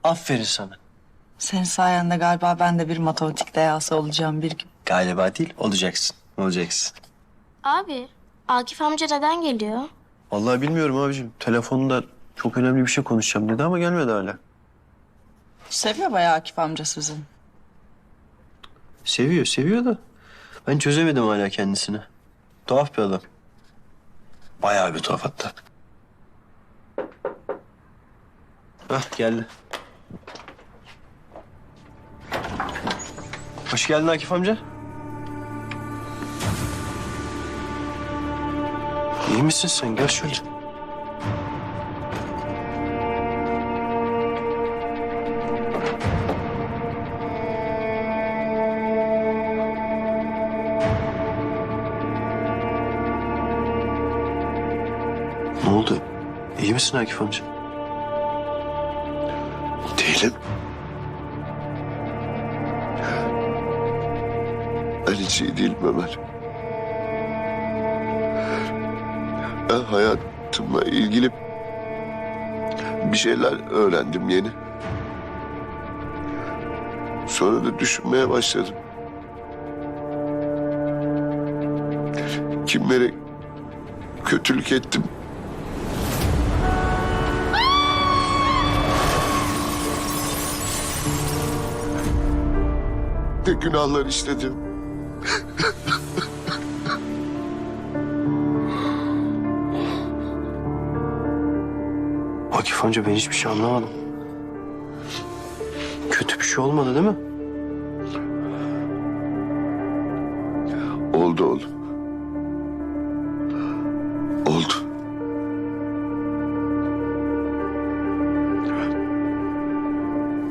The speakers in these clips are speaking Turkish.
Aferin sana. Senin sayende galiba ben de bir matematik dehası olacağım bir gün. Galiba değil, olacaksın. Olacaksın. Abi, Akif amca neden geliyor? Vallahi bilmiyorum abicim. Telefonda çok önemli bir şey konuşacağım dedi ama gelmedi hala. Seviyor bayağı Akif amca sizin. Seviyor, seviyor da ben çözemedim hala kendisini. Tuhaf bir adam. Bayağı bir tuhaf hatta. Hah, geldi. Hoş geldin Akif amca. İyi misin sen? Gel şöyle. Ne oldu? İyi misin Akif amca? Değilim. Ben hiç iyi değilim Ömer. Ben hayatımla ilgili bir şeyler öğrendim yeni. Sonra da düşünmeye başladım. Kimlere kötülük ettim. Ne günahlar işledim. Akif amca ben hiçbir şey anlamadım. Kötü bir şey olmadı değil mi? Oldu oğlum. Oldu.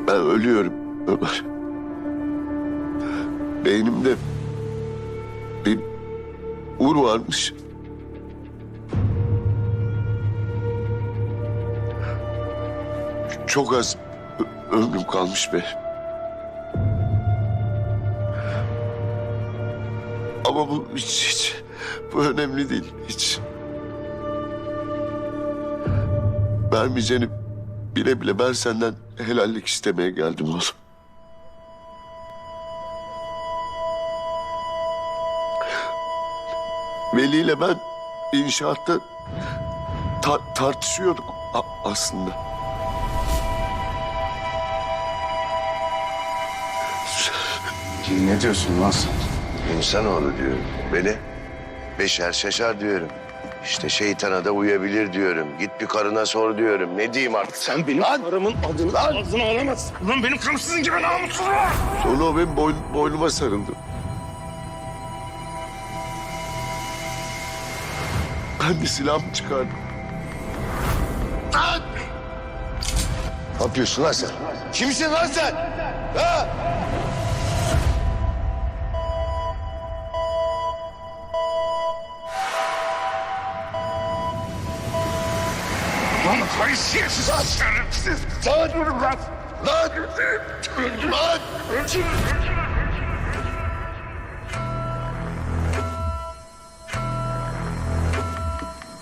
Ben ölüyorum Ömer. Beynimde bir ur varmış. Çok az ömrüm kalmış be. Ama bu hiç bu önemli değil hiç. Vermeyeceğini bile bile ben senden helallik istemeye geldim oğlum. Veli ile ben inşaatta tartışıyorduk aslında. Ne diyorsun lan sen? İnsanoğlu diyorum. Beni beşer şaşar diyorum. İşte şeytana da uyabilir diyorum. Git bir karına sor diyorum. Ne diyeyim artık? Sen benim karımın adını ağzına alamazsın. Ulan benim karım sizin gibi namussuz. Sonra o benim boynuma sarıldı. Ben de silahımı çıkardım. Ne yapıyorsun lan sen? Kimsin lan sen? Ha? Lan haysiyetsiz, şerefsiz. Lan! Durun lan. Lan! Lan!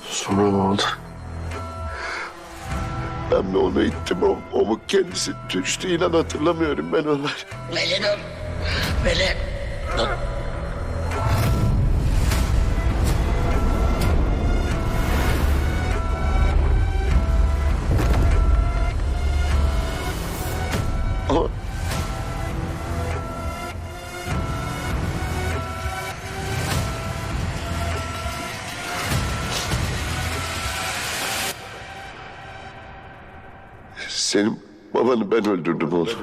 Sonra ne oldu? Ben mi onu ittim, o mu kendisi düştü, inan hatırlamıyorum ben Ömer. Veli dur. Veli. Dur. Ama senin babanı ben öldürdüm oğlum.